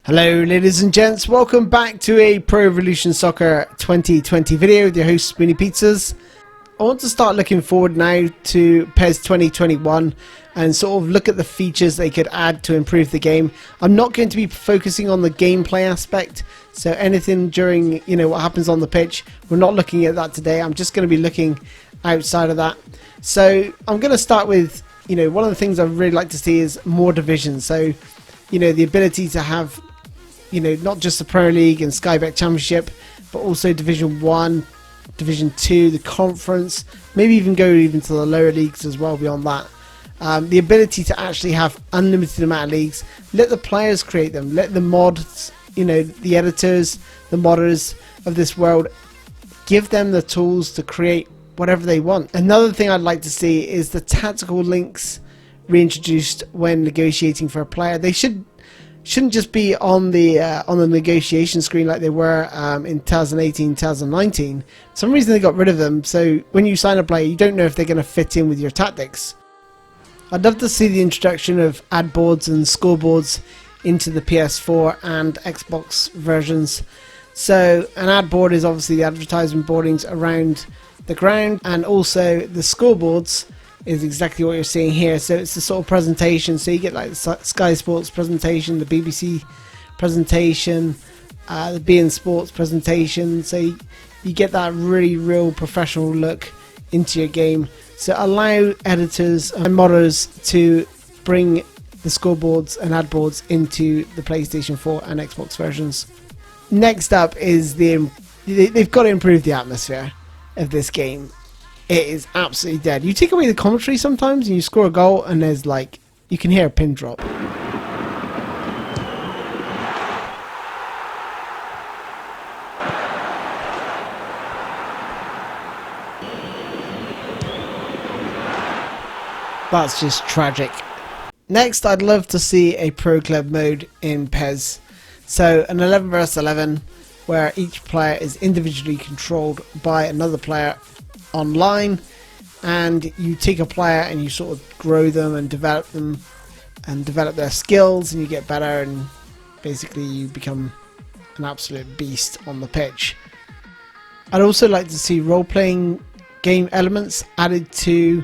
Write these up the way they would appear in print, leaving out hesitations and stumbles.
Hello ladies and gents, welcome back to a Pro Evolution Soccer 2020 video with your host SpoonyPizzas. I want to start looking forward now to PES 2021 and sort of look at the features they could add to improve the game. I'm not going to be focusing on the gameplay aspect, so anything during what happens on the pitch, we're not looking at that today. I'm just going to be looking outside of that. So I'm going to start with one of the things I'd really like to see is more divisions. So the ability to have not just the Premier League and Sky Bet Championship, but also Division 1, Division 2, the Conference, maybe even go to the lower leagues as well beyond that. The ability to actually have unlimited amount of leagues, let the players create them, let the mods, the editors, the modders of this world, give them the tools to create whatever they want. Another thing I'd like to see is the tactical links reintroduced when negotiating for a player. They shouldn't just be on the negotiation screen like they were in 2018, 2019. For some reason they got rid of them, so when you sign a player you don't know if they're going to fit in with your tactics. I'd love to see the introduction of Adboards and Scoreboards into the PS4 and Xbox versions. So an Adboard is obviously the advertisement boardings around the ground, and also the Scoreboards is exactly what you're seeing here. So it's the sort of presentation, so you get like the Sky Sports presentation, the BBC presentation, the beIN Sports presentation, so you get that really real professional look into your game. So allow editors and modders to bring the Scoreboards and Adboards into the PlayStation 4 and Xbox versions. Next up is they've got to improve the atmosphere of this game. It is absolutely dead. You take away the commentary sometimes and you score a goal and there's you can hear a pin drop. That's just tragic. Next, I'd love to see a Pro Club mode in PES. So an 11 vs 11 where each player is individually controlled by another player online, and you take a player and you sort of grow them and develop their skills, and you get better, and basically you become an absolute beast on the pitch. I'd also like to see role-playing game elements added to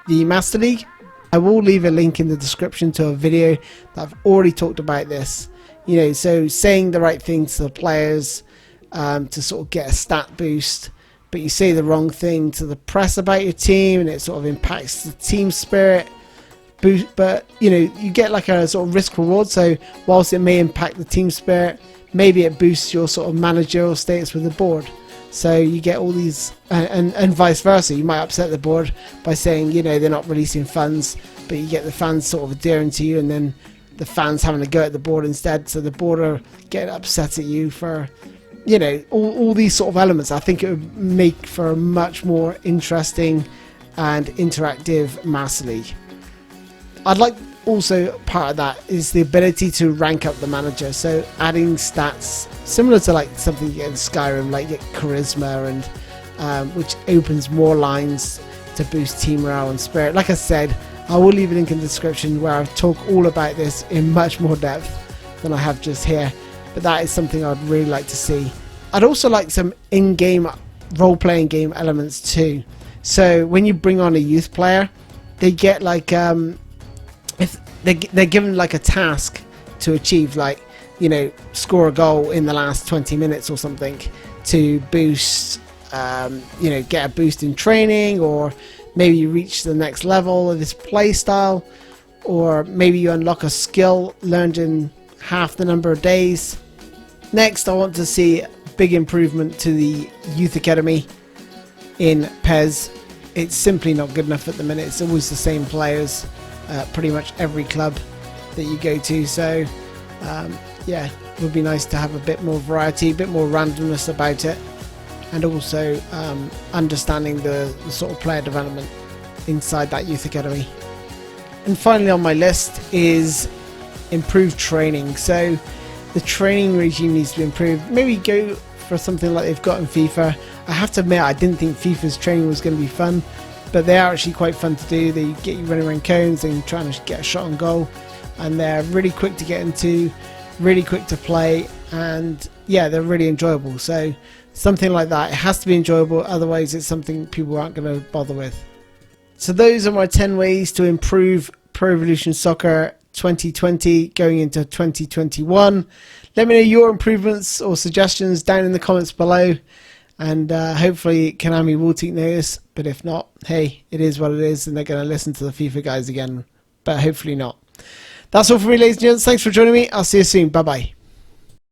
the Master League. I will leave a link in the description to a video that I've already talked about this. So saying the right thing to the players to sort of get a stat boost, but you say the wrong thing to the press about your team and it sort of impacts the team spirit. But you get like a sort of risk reward, so whilst it may impact the team spirit, maybe it boosts your sort of managerial status with the board. So you get all these, and vice versa. You might upset the board by saying they're not releasing funds, but you get the fans sort of adhering to you, and then the fans having to go at the board instead, so the board are getting upset at you for all these sort of elements. I think it would make for a much more interesting and interactive Master League. I'd like also, part of that is the ability to rank up the manager, so adding stats similar to something you get in Skyrim, like get charisma, and which opens more lines to boost team morale and spirit. Like I said, I will leave a link in the description where I talk all about this in much more depth than I have just here, but that is something I'd really like to see. I'd also like some in-game role-playing game elements too. So when you bring on a youth player, they get if they're given a task to achieve, score a goal in the last 20 minutes or something to boost, get a boost in training, or maybe you reach the next level of this play style, or maybe you unlock a skill learned in half the number of days. Next, I want to see a big improvement to the Youth Academy in PES. It's simply not good enough at the minute. It's always the same players, pretty much every club that you go to. So yeah, it would be nice to have a bit more variety, a bit more randomness about it, and also understanding the sort of player development inside that Youth Academy. And finally on my list is improved training. So the training regime needs to be improved. Maybe go for something like they've got in FIFA. I have to admit, I didn't think FIFA's training was going to be fun, but they are actually quite fun to do. They get you running around cones and trying to get a shot on goal, and they're really quick to get into, really quick to play, and yeah, they're really enjoyable. So something like that, it has to be enjoyable, otherwise it's something people aren't going to bother with. So those are my 10 ways to improve Pro Evolution Soccer 2020 going into 2021. Let me know your improvements or suggestions down in the comments below, and hopefully Konami will take notice, but if not, hey, it is what it is, and they're going to listen to the FIFA guys again, but hopefully not. That's all for me, ladies and gents. Thanks for joining me. I'll see you soon. Bye bye.